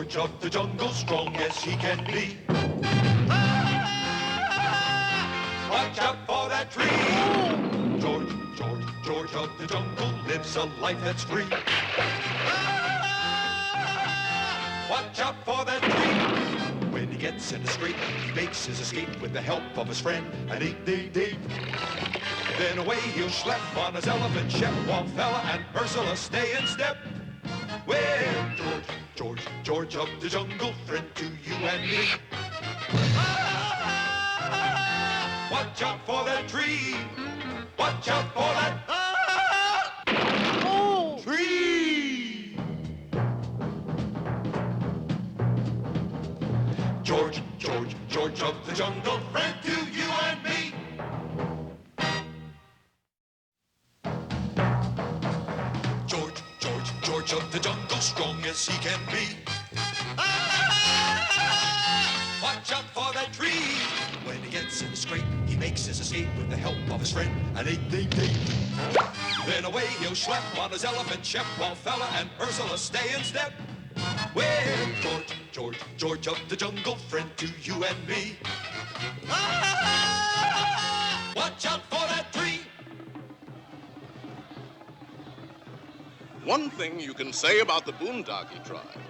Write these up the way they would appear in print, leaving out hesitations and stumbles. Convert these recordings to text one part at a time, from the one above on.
George of the jungle, strong as he can be. Watch out for that tree. George of the jungle lives a life that's free. Watch out for that tree. When he gets in a scrape, he makes his escape with the help of his friend, an 888. Then away he'll schlep on his elephant Shep, while Fella and Ursula stay in step. Well, George of the jungle, friend to you and me. Watch out for that tree. Watch out for that tree. George of the jungle, friend to you and me. George of the jungle, strong as he can be. Watch out for that tree. When he gets in a scrape, he makes his escape with the help of his friend, an 888. Then away he'll schlep on his elephant Shep, while Fella and Ursula stay in step. Well, George of the jungle, friend to you and me. Watch out for that tree. One thing you can say about the Boondockie tribe.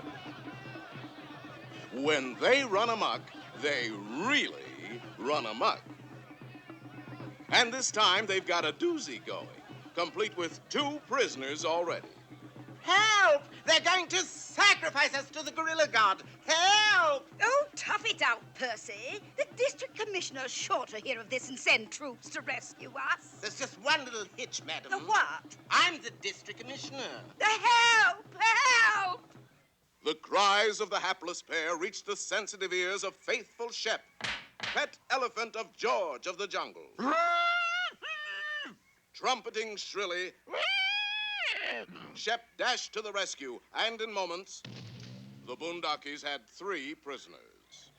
When they run amok, they really run amok. And this time they've got a doozy going, complete with 2 prisoners already. Help! They're going to sacrifice us to the gorilla god. Help! Oh, tough it out, Percy. The district commissioner's sure to hear of this and send troops to rescue us. There's just one little hitch, madam. The what? I'm the district commissioner. The help! Help! The cries of the hapless pair reached the sensitive ears of faithful Shep, pet elephant of George of the jungle. Trumpeting shrilly, Shep dashed to the rescue, and in moments, the Boondockies had 3 prisoners.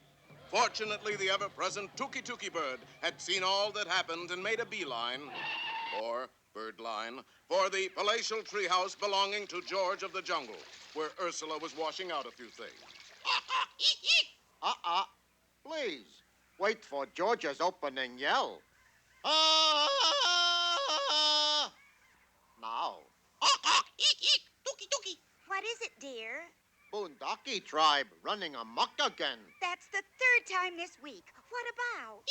Fortunately, the ever-present Tookie bird had seen all that happened and made a beeline, or birdline, for the palatial treehouse belonging to George of the jungle, where Ursula was washing out a few things. Please, wait for George's opening yell. Now. What is it, dear? Boondockie tribe running amok again. That's the 3rd time this week. What about?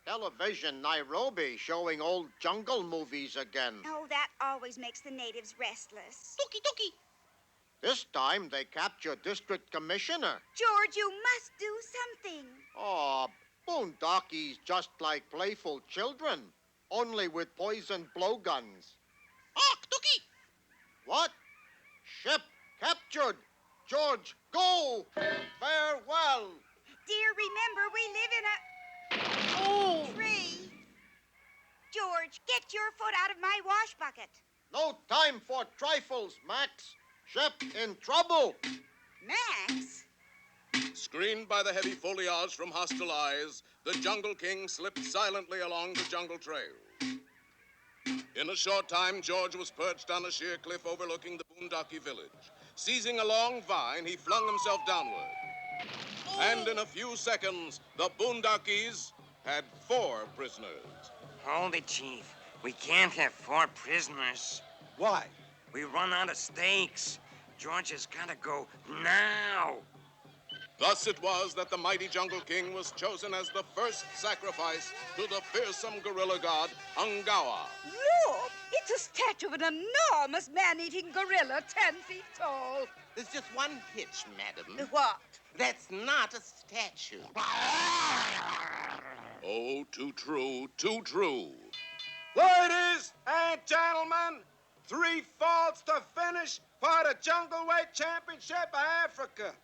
Television Nairobi showing old jungle movies again. Oh, that always makes the natives restless. This time they captured district commissioner. George, you must do something. Oh, Boondockies just like playful children, only with poison blowguns. What? Ship captured. George, go. Farewell. Dear, remember, we live in a tree. George, get your foot out of my wash bucket. No time for trifles, Max. Shep in trouble. Max? Screened by the heavy foliage from hostile eyes, the Jungle King slipped silently along the jungle trail. In a short time, George was perched on a sheer cliff overlooking the Boondockie village. Seizing a long vine, he flung himself downward. And in a few seconds, the Boondockies had 4 prisoners. Hold it, Chief. We can't have 4 prisoners. Why? We run out of steaks. George has got to go now. Thus it was that the mighty Jungle King was chosen as the first sacrifice to the fearsome gorilla god, Ungawa. Look, it's a statue of an enormous man-eating gorilla 10 feet tall. There's just one hitch, madam. What? That's not a statue. Oh, too true, too true. Ladies and gentlemen, 3 falls to finish for the Jungle Weight Championship of Africa.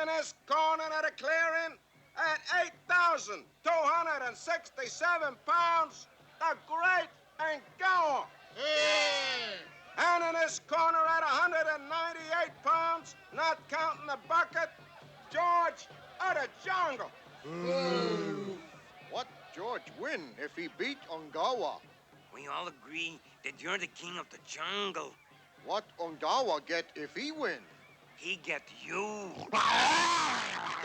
In this corner of the clearing, at 8,267 pounds, the great Ungawa. And in this corner at 198 pounds, not counting the bucket, George of the jungle. What George win if he beat Ungawa? We all agree that you're the king of the jungle. What Ungawa get if he win? he get you.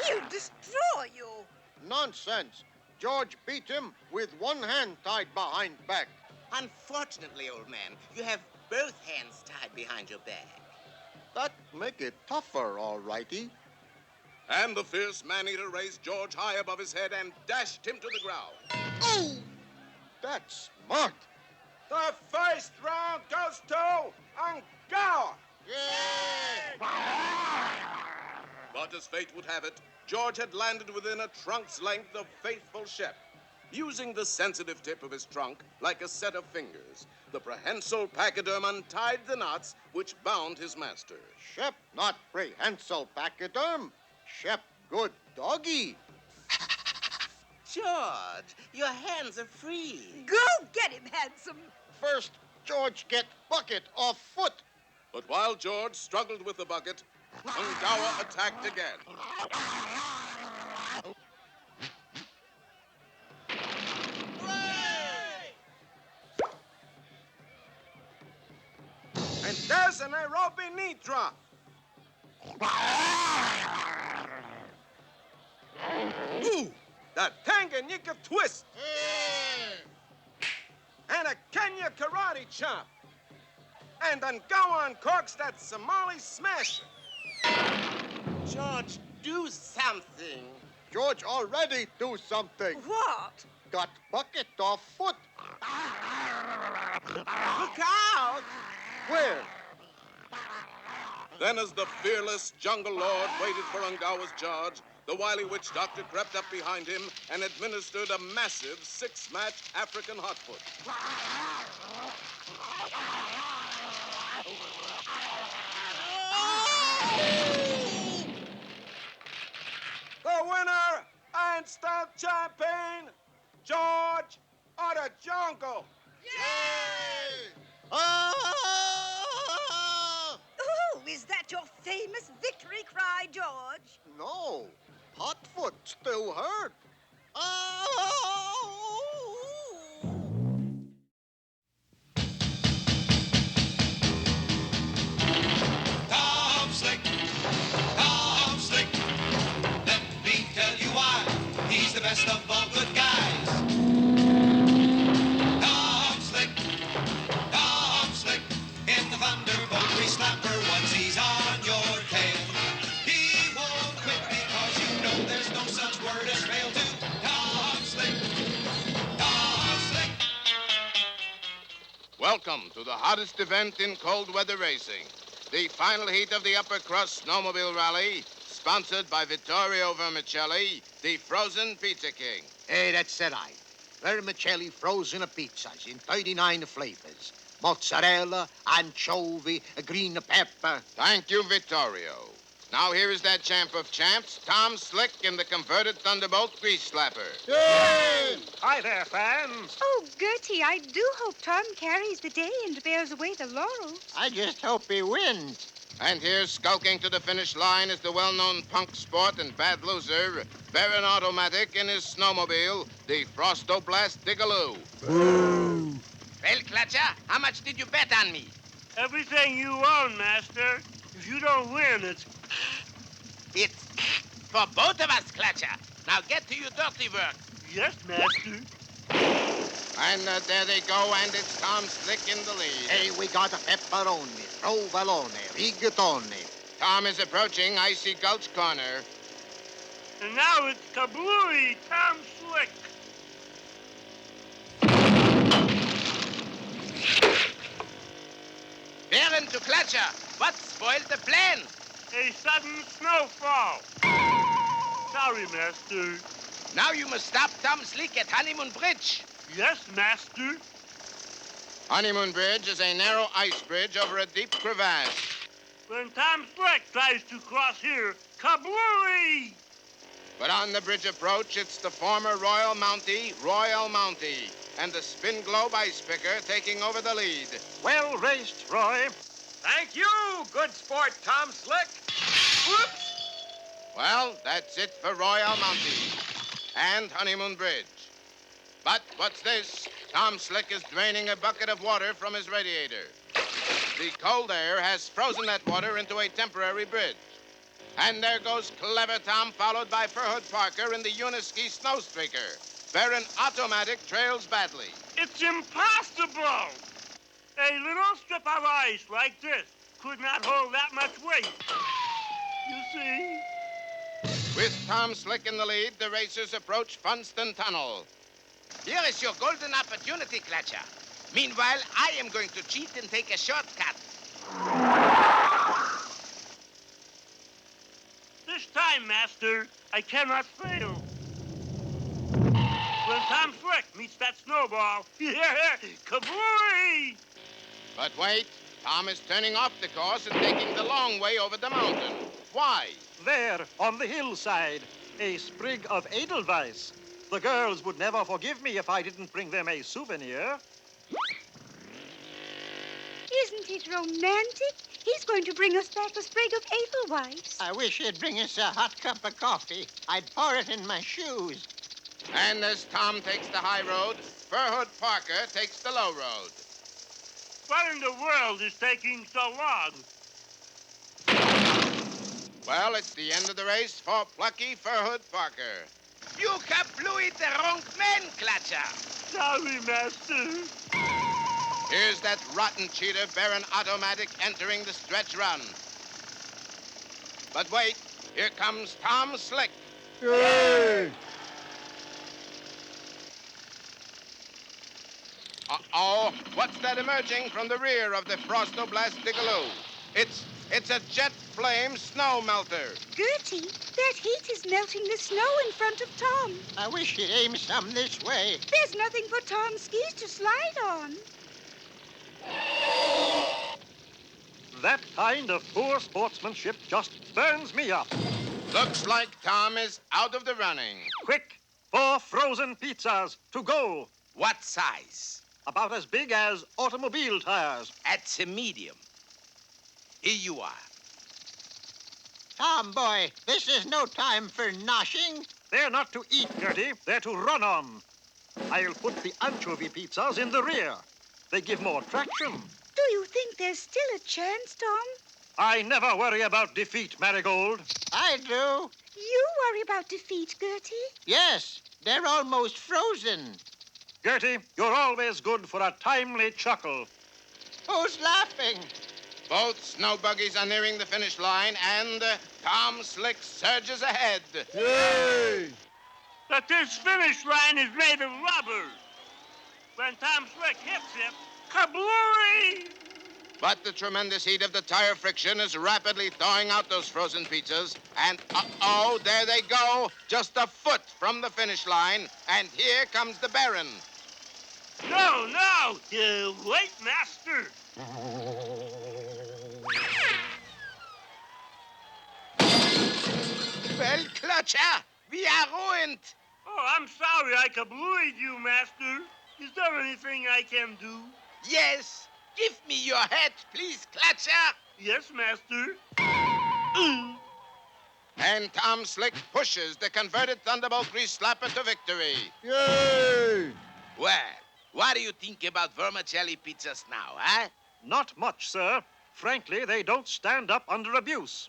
He'll destroy you. Nonsense. George beat him with one hand tied behind back. Unfortunately, old man, you have both hands tied behind your back. That make it tougher, all righty. And the fierce man-eater raised George high above his head and dashed him to the ground. Oh! That's smart. The first round goes to Ungawa. But as fate would have it, George had landed within a trunk's length of faithful Shep. Using the sensitive tip of his trunk like a set of fingers, the prehensile pachyderm untied the knots which bound his master. Shep not prehensile pachyderm. Shep good doggy. George, your hands are free. Go get him, handsome. First, George get bucket off foot. But while George struggled with the bucket, Ungawa attacked again. And there's an aerobic knee drop. Ooh, the Tanganyika twist. And a Kenya karate chop. And Ungawa uncorks that Somali smash. George, do something. George already do something. What? Got bucket off foot. Look out! Where? Then as the fearless jungle lord waited for Ungawa's charge, the wily witch doctor crept up behind him and administered a massive six-match African hotfoot. The winner and stud champion, George of the Jungle. Ah! Oh, is that your famous victory cry, George? No, hotfoot still hurt. Tom Slick, Tom Slick. Let me tell you why. He's the best of all good guys. Tom Slick, Tom Slick. In the Thunderbolt Slapper, once he's on your tail, he won't quit because you know there's no such word as fail to. Tom Slick, Tom Slick. Welcome to the hottest event in cold weather racing, the final heat of the Upper Crust Snowmobile Rally, sponsored by Vittorio Vermicelli, the frozen pizza king. Hey, that's it, I. Vermicelli frozen pizzas in 39 flavors. Mozzarella, anchovy, green pepper. Thank you, Vittorio. Now here is that champ of champs, Tom Slick in the converted Thunderbolt grease slapper. Yay! Hi there, fans. Oh, Gertie, I do hope Tom carries the day and bears away the laurels. I just hope he wins. And here, skulking to the finish line, is the well-known punk sport and bad loser, Baron Automatic in his snowmobile, the Frostoblast Digaloo. Well, Clutcher, how much did you bet on me? Everything you own, Master. If you don't win, it's... It's for both of us, Clutcher. Now get to your dirty work. Yes, Master. And there they go, and it's Tom Slick in the lead. Hey, we got a pepperoni, provolone, rigatoni. Tom is approaching Icy Gulch Corner. And now it's Kablooey, Tom Slick. Baron to Clutcher, what spoiled the plan? A sudden snowfall. Sorry, Master. Now you must stop Tom Slick at Honeymoon Bridge. Yes, Master. Honeymoon Bridge is a narrow ice bridge over a deep crevasse. When Tom Slick tries to cross here, Kablooey! But on the bridge approach, it's the former Royal Mountie, and the Spin Globe Ice Picker taking over the lead. Well raced, Roy. Thank you, good sport, Tom Slick. Whoops! Well, that's it for Royal Mountie and Honeymoon Bridge. But what's this? Tom Slick is draining a bucket of water from his radiator. The cold air has frozen that water into a temporary bridge. And there goes Clever Tom, followed by Furhood Parker in the Uniski Snowstreaker. Baron Automatic trails badly. It's impossible! A little strip of ice like this could not hold that much weight. You see? With Tom Slick in the lead, the racers approach Funston Tunnel. Here is your golden opportunity, Clutcher. Meanwhile, I am going to cheat and take a shortcut. This time, Master, I cannot fail. When Tom Slick meets that snowball, kablooey! But wait, Tom is turning off the course and taking the long way over the mountain. Why? There, on the hillside, a sprig of Edelweiss. The girls would never forgive me if I didn't bring them a souvenir. Isn't it romantic? He's going to bring us back a sprig of Edelweiss. I wish he'd bring us a hot cup of coffee. I'd pour it in my shoes. And as Tom takes the high road, Furhood Parker takes the low road. What in the world is taking so long? Well, it's the end of the race for plucky Furhood Parker. You kablooed the wrong man, Clutcher. Sorry, Master. Here's that rotten cheater, Baron Automatic, entering the stretch run. But wait, here comes Tom Slick. Yay! Uh-oh, what's that emerging from the rear of the Frostoblast Digaloo? It's a jet flame snow melter. Gertie, that heat is melting the snow in front of Tom. I wish he'd aim some this way. There's nothing for Tom's skis to slide on. That kind of poor sportsmanship just burns me up. Looks like Tom is out of the running. Quick, 4 frozen pizzas to go. What size? About as big as automobile tires. That's a medium. Here you are. Tom, boy, this is no time for noshing. They're not to eat, Gertie. They're to run on. I'll put the anchovy pizzas in the rear. They give more traction. Do you think there's still a chance, Tom? I never worry about defeat, Marigold. I do. You worry about defeat, Gertie. Yes, they're almost frozen. Gertie, you're always good for a timely chuckle. Who's laughing? Both snow buggies are nearing the finish line, and Tom Slick surges ahead. Yay! But this finish line is made of rubber. When Tom Slick hits it, kablooey! But the tremendous heat of the tire friction is rapidly thawing out those frozen pizzas, and uh-oh, there they go, just a foot from the finish line, and here comes the Baron. No, wait, Master. Well, Clutcher, we are ruined. Oh, I'm sorry I kablooied you, Master. Is there anything I can do? Yes. Give me your hat, please, Clutcher. Yes, Master. And Tom Slick pushes the converted Thunderbolt Grease Slapper to victory. Yay! Well, what do you think about vermicelli pizzas now, huh? Not much, sir. Frankly, they don't stand up under abuse.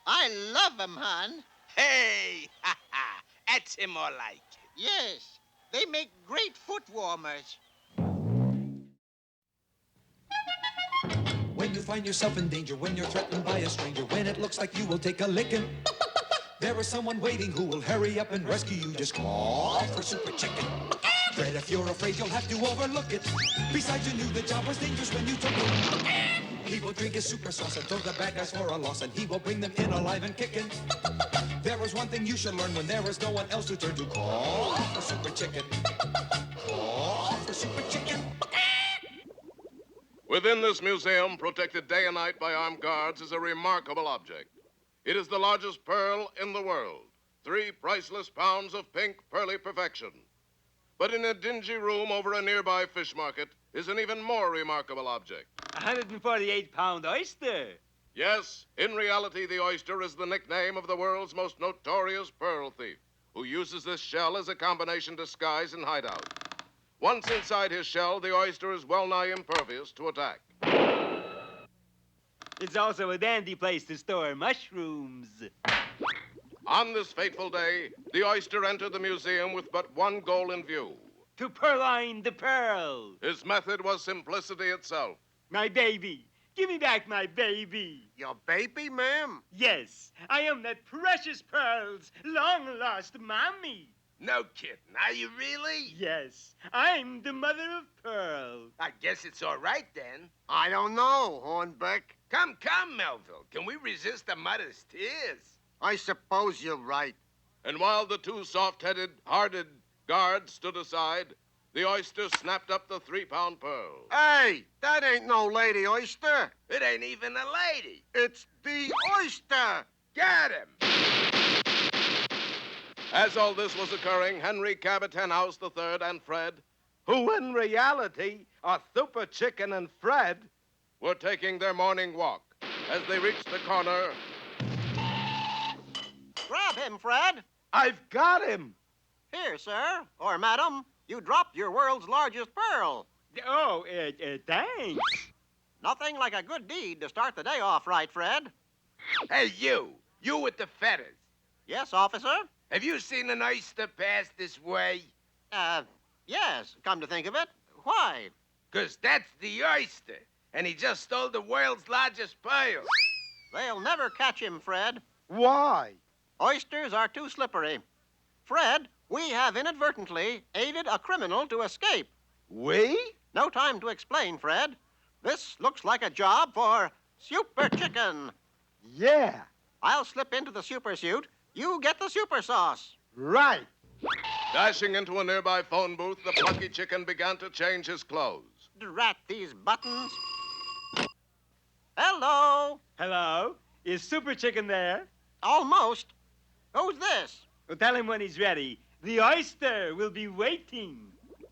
I love 'em, hon. Hey, that's more like it. Yes, they make great foot warmers. When you find yourself in danger, when you're threatened by a stranger, when it looks like you will take a licking, there is someone waiting who will hurry up and rescue you. Just call for Super Chicken. Fred, if you're afraid, you'll have to overlook it. Besides, you knew the job was dangerous when you took it. He will drink his super sauce and throw the bad guys for a loss, and he will bring them in alive and kicking. There is one thing you should learn when there is no one else to turn to. Call for Super Chicken. Call for Super Chicken. Within this museum, protected day and night by armed guards, is a remarkable object. It is the largest pearl in the world, 3 priceless pounds of pink, pearly perfection. But in a dingy room over a nearby fish market is an even more remarkable object. 148-pound oyster. Yes, in reality, the oyster is the nickname of the world's most notorious pearl thief, who uses this shell as a combination disguise and hideout. Once inside his shell, the oyster is well-nigh impervious to attack. It's also a dandy place to store mushrooms. On this fateful day, the Oyster entered the museum with but one goal in view. To purloin the pearl. His method was simplicity itself. My baby. Give me back my baby. Your baby, ma'am? Yes, I am that precious pearl's long-lost mommy. No kidding. Are you really? Yes, I'm the mother of Pearl. I guess it's all right then. I don't know, Hornbeck. Come, Melville. Can we resist the mother's tears? I suppose you're right. And while the two soft-headed, hearted guards stood aside, the Oyster snapped up the 3-pound pearl. Hey, that ain't no lady oyster. It ain't even a lady. It's the oyster. Got him. As all this was occurring, Henry Cabot Henhouse III and Fred, Who in reality are Super Chicken and Fred, were taking their morning walk. As they reached the corner, Grab him, Fred. I've got him. Here, sir, or madam, you dropped your world's largest pearl. Oh, thanks. Nothing like a good deed to start the day off right, Fred. Hey, you. You with the feathers. Yes, officer? Have you seen an oyster pass this way? Yes, come to think of it. Why? 'Cause that's the oyster, and he just stole the world's largest pearl. They'll never catch him, Fred. Why? Oysters are too slippery. Fred, we have inadvertently aided a criminal to escape. We? No time to explain, Fred. This looks like a job for Super Chicken. Yeah, I'll slip into the super suit. You get the super sauce. right. dashing into a nearby phone booth, the plucky chicken began to change his clothes. Drat these buttons. Hello. Hello? Is Super Chicken there? Almost. Who's this? Well, tell him when he's ready. The Oyster will be waiting.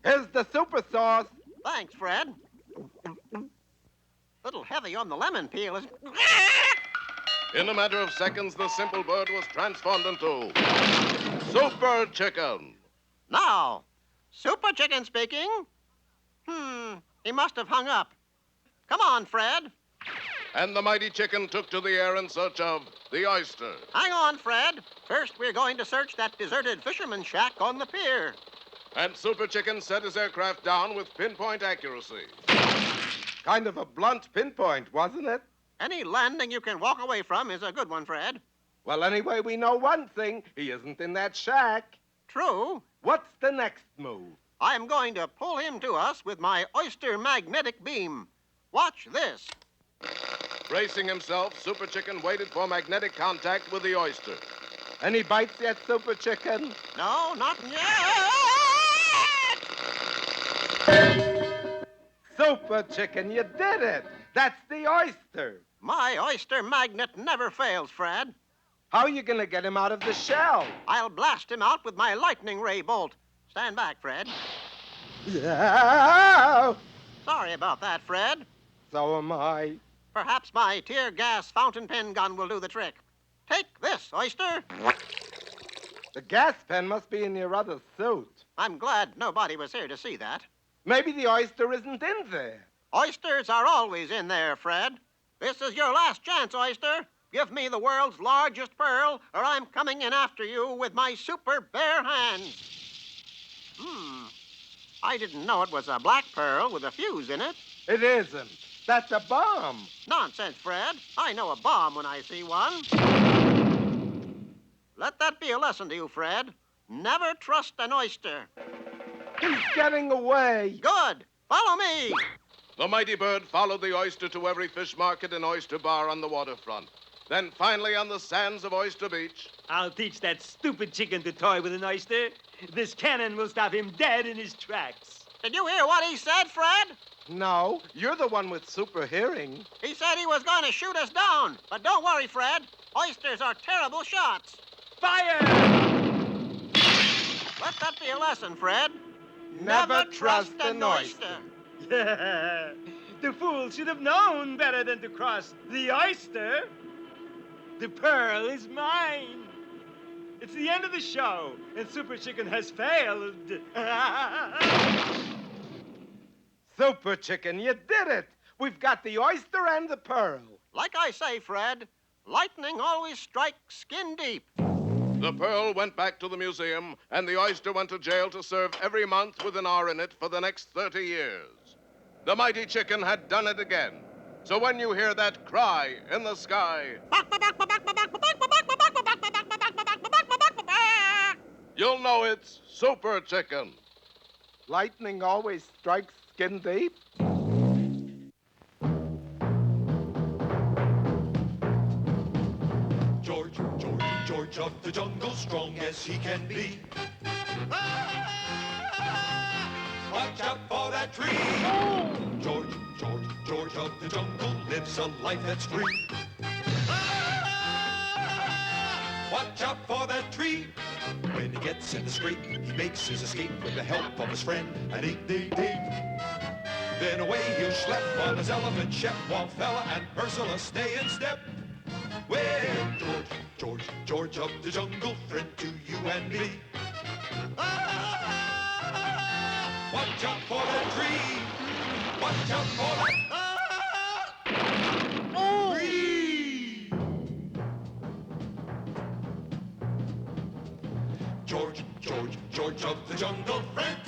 Here's the super sauce. Thanks, Fred. Little heavy on the lemon peel, is In a matter of seconds, the simple bird was transformed into Super Chicken. Now, Super Chicken speaking. He must have hung up. Come on, Fred. And the mighty chicken took to the air in search of the Oyster. Hang on, Fred. First, we're going to search that deserted fisherman's shack on the pier. And Super Chicken set his aircraft down with pinpoint accuracy. Kind of a blunt pinpoint, wasn't it? Any landing you can walk away from is a good one, Fred. Well, anyway, we know one thing. He isn't in that shack. True. What's the next move? I'm going to pull him to us with my Oyster magnetic beam. Watch this. Bracing himself, Super Chicken waited for magnetic contact with the Oyster. Any bites yet, Super Chicken? No, not yet. Super Chicken, you did it. That's the Oyster. My Oyster magnet never fails, Fred. How are you going to get him out of the shell? I'll blast him out with my lightning ray bolt. Stand back, Fred. Yeah. Sorry about that, Fred. So am I. Perhaps my tear gas fountain pen gun will do the trick. Take this, Oyster. The gas pen must be in your other suit. I'm glad nobody was here to see that. Maybe the Oyster isn't in there. Oysters are always in there, Fred. This is your last chance, Oyster. Give me the world's largest pearl, or I'm coming in after you with my super bare hands. I didn't know it was a black pearl with a fuse in it. It isn't. That's a bomb. Nonsense, Fred. I know a bomb when I see one. Let that be a lesson to you, Fred. Never trust an oyster. He's getting away. Good. Follow me. The mighty bird followed the Oyster to every fish market and oyster bar on the waterfront. Then finally on the sands of Oyster Beach. I'll teach that stupid chicken to toy with an oyster. This cannon will stop him dead in his tracks. Did you hear what he said, Fred? No, you're the one with super hearing. He said he was going to shoot us down. But don't worry, Fred. Oysters are terrible shots. Fire! Let that be a lesson, Fred. Never trust an oyster. The fool should have known better than to cross the oyster. The pearl is mine. It's the end of the show, and Super Chicken has failed. Super Chicken, you did it. We've got the Oyster and the pearl. Like I say, Fred, lightning always strikes skin deep. The Pearl went back to the museum, and the Oyster went to jail to serve every month with an R in it for the next 30 years. The mighty chicken had done it again. So when you hear that cry in the sky, you'll know it's Super Chicken. Lightning always strikes skin deep. George, George, George of the jungle, strong as he can be. Watch out for that tree. George, George, George of the jungle lives a life that's free. Watch out for that tree. When he gets in the scrape, he makes his escape with the help of his friend, an 8-day. Then away he'll schlep on his elephant, Shep, Fella, and Ursula stay in step. Well, George, George, George of the jungle, friend to you and me. Watch out for that tree. Watch out for that tree. George, George, George of the jungle, friend